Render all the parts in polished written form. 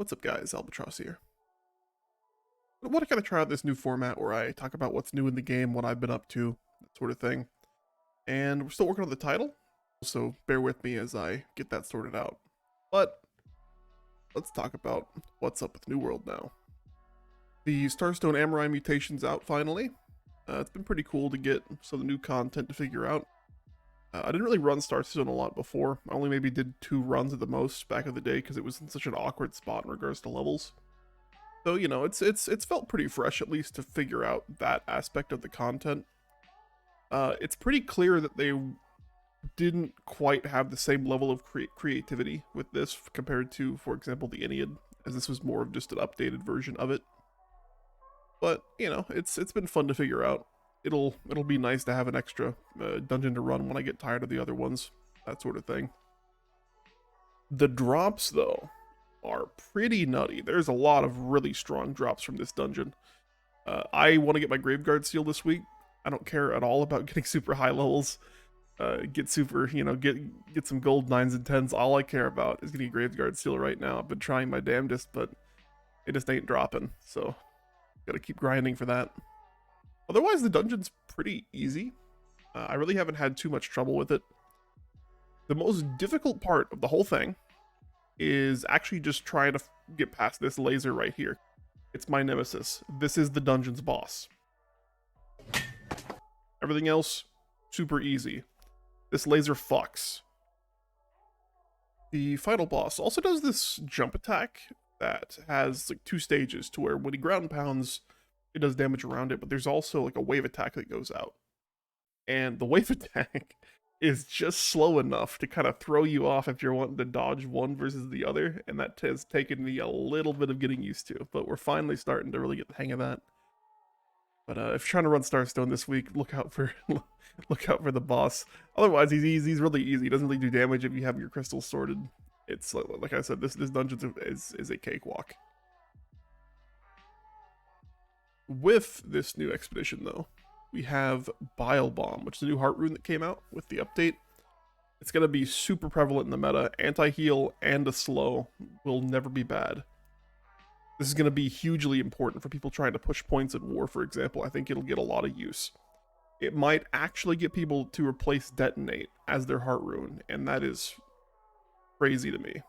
What's up guys, Albatross here. I want to kind of try out this new format where I talk about what's new in the game, what I've been up to, that sort of thing. And we're still working on the title, so bear with me as I get that sorted out. But let's talk about what's up with New World now. The Starstone Mutation's out finally. It's been pretty cool to get some new content to figure out. I didn't really run Starstone a lot before. I only maybe did 2 runs at the most back in the day because it was in such an awkward spot in regards to levels. So, you know, it's felt pretty fresh, at least to figure out that aspect of the content. It's pretty clear that they didn't quite have the same level of creativity with this compared to, for example, the Ennead, as this was more of just an updated version of it. But, you know, it's been fun to figure out. It'll be nice to have an extra dungeon to run when I get tired of the other ones, that sort of thing. The drops, though, are pretty nutty. There's a lot of really strong drops from this dungeon. I want to get my Graveguard seal this week. I don't care at all about getting super high levels. Get super, you know, get some gold 9s and 10s. All I care about is getting a Graveguard seal right now. I've been trying my damnedest, but it just ain't dropping. So, gotta keep grinding for that. Otherwise, the dungeon's pretty easy. I really haven't had too much trouble with it. The most difficult part of the whole thing is actually just trying to get past this laser right here. It's my nemesis. This is the dungeon's boss. Everything else, super easy. This laser fucks. The final boss also does this jump attack that has like 2 stages to where when he ground pounds, it does damage around it, but there's also like a wave attack that goes out. And the wave attack is just slow enough to kind of throw you off if you're wanting to dodge one versus the other, and that has taken me a little bit of getting used to, but we're finally starting to really get the hang of that. But if you're trying to run Starstone this week, look out for the boss. Otherwise, he's easy. He's really easy. He doesn't really do damage if you have your crystals sorted. It's like I said, this dungeon is a cakewalk. With this new expedition, though, we have Bile Bomb, which is a new heart rune that came out with the update. It's going to be super prevalent in the meta. Anti-heal and a slow will never be bad. This is going to be hugely important for people trying to push points in war, for example. I think it'll get a lot of use. It might actually get people to replace Detonate as their heart rune, and that is crazy to me.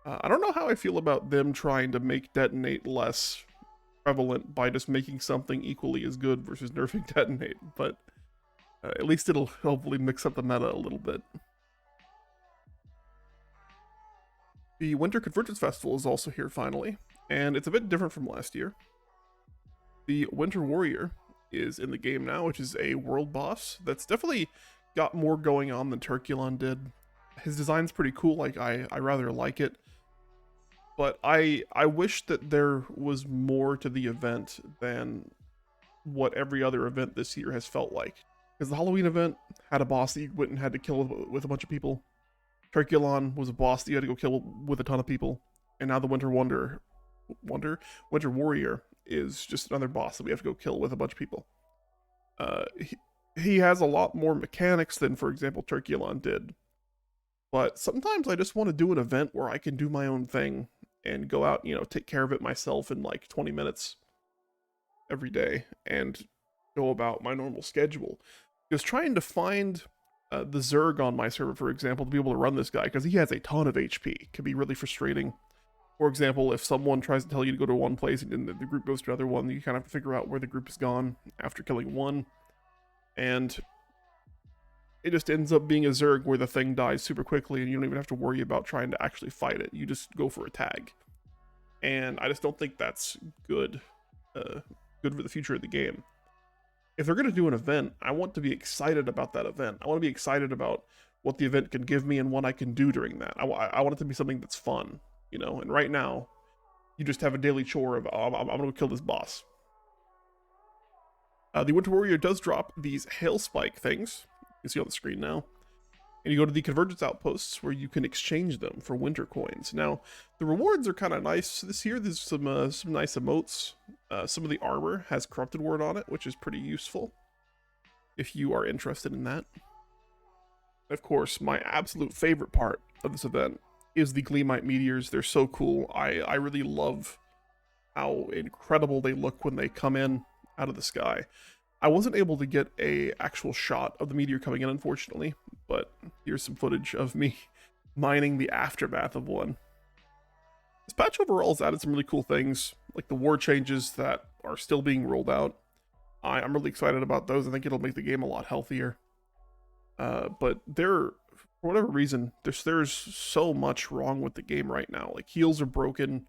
I don't know how I feel about them trying to make Detonate less prevalent by just making something equally as good versus nerfing Detonate, but at least it'll hopefully mix up the meta a little bit. The Winter Convergence Festival is also here finally, and it's a bit different from last year. The Winter Warrior is in the game now, which is a world boss that's definitely got more going on than Turkulon did. His design's pretty cool, like I rather like it. But I wish that there was more to the event than what every other event this year has felt like. Because the Halloween event had a boss that you went and had to kill with a bunch of people. Turkulon was a boss that you had to go kill with a ton of people. And now the Winter Warrior is just another boss that we have to go kill with a bunch of people. He has a lot more mechanics than, for example, Turkulon did. But sometimes I just want to do an event where I can do my own thing and go out, you know, take care of it myself in like 20 minutes every day and go about my normal schedule. Because trying to find the Zerg on my server, for example, to be able to run this guy, because he has a ton of HP, can be really frustrating. For example, if someone tries to tell you to go to one place and the group goes to another one, you kind of have to figure out where the group has gone after killing one. And it just ends up being a Zerg where the thing dies super quickly and you don't even have to worry about trying to actually fight it. You just go for a tag. And I just don't think that's good for the future of the game. If they're going to do an event, I want to be excited about that event. I want to be excited about what the event can give me and what I can do during that. I want it to be something that's fun, you know? And right now, you just have a daily chore of, oh, I'm going to kill this boss. The Winter Warrior does drop these Hail Spike things. You can see on the screen now. And you go to the Convergence outposts where you can exchange them for winter coins. Now, the rewards are kind of nice this year. There's some nice emotes. Some of the armor has Corrupted Word on it, which is pretty useful if you are interested in that. Of course, my absolute favorite part of this event is the Gleamite meteors. They're so cool. I really love how incredible they look when they come in out of the sky. I wasn't able to get a actual shot of the meteor coming in, unfortunately, but here's some footage of me mining the aftermath of one. This patch overall has added some really cool things, like the war changes that are still being rolled out. I'm really excited about those. I think it'll make the game a lot healthier. But for whatever reason, there's so much wrong with the game right now. Like, heals are broken,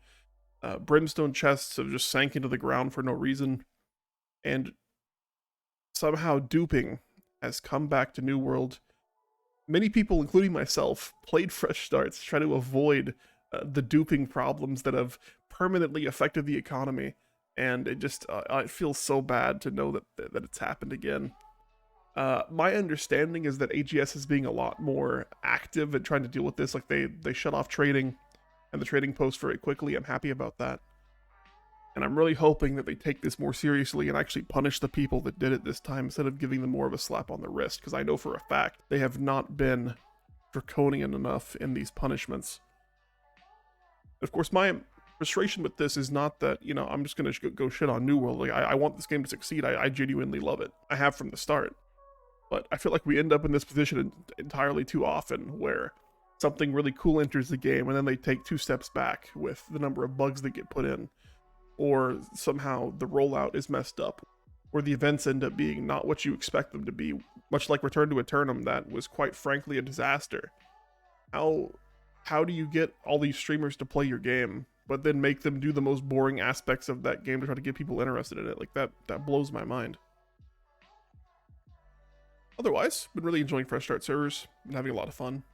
brimstone chests have just sank into the ground for no reason, and somehow duping has come back to New World. Many people, including myself, played fresh starts to try to avoid the duping problems that have permanently affected the economy, and it feels so bad to know that it's happened again. My understanding is that AGS is being a lot more active at trying to deal with this. Like, they shut off trading and the trading post very quickly. I'm happy about that. And I'm really hoping that they take this more seriously and actually punish the people that did it this time instead of giving them more of a slap on the wrist, because I know for a fact they have not been draconian enough in these punishments. Of course, my frustration with this is not that, you know, I'm just going to go shit on New World. Like, I want this game to succeed. I genuinely love it. I have from the start. But I feel like we end up in this position entirely too often, where something really cool enters the game and then they take 2 steps back with the number of bugs that get put in, or somehow the rollout is messed up, or the events end up being not what you expect them to be, much like Return to Eternum, that was quite frankly a disaster. How do you get all these streamers to play your game, but then make them do the most boring aspects of that game to try to get people interested in it? Like, that blows my mind. Otherwise, been really enjoying Fresh Start servers, been having a lot of fun.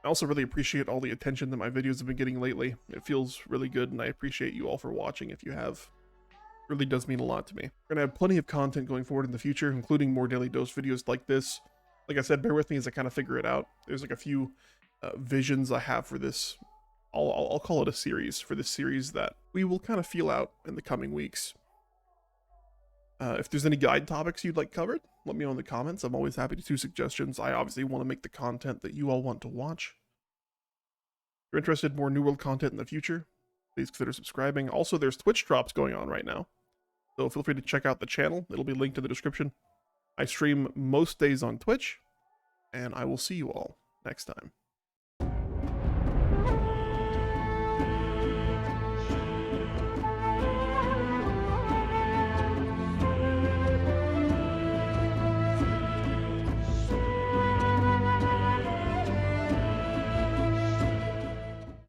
I also really appreciate all the attention that my videos have been getting lately. It feels really good, and I appreciate you all for watching if you have. It really does mean a lot to me. We're gonna have plenty of content going forward in the future, including more daily dose videos like this. Like I said, bear with me as I kind of figure it out. There's like a few visions I have for this. I'll call it a series, for this series that we will kind of feel out in the coming weeks. If there's any guide topics you'd like covered, let me know in the comments. I'm always happy to do suggestions. I obviously want to make the content that you all want to watch. If you're interested in more New World content in the future, please consider subscribing. Also, there's Twitch drops going on right now, so feel free to check out the channel. It'll be linked in the description. I stream most days on Twitch, and I will see you all next time.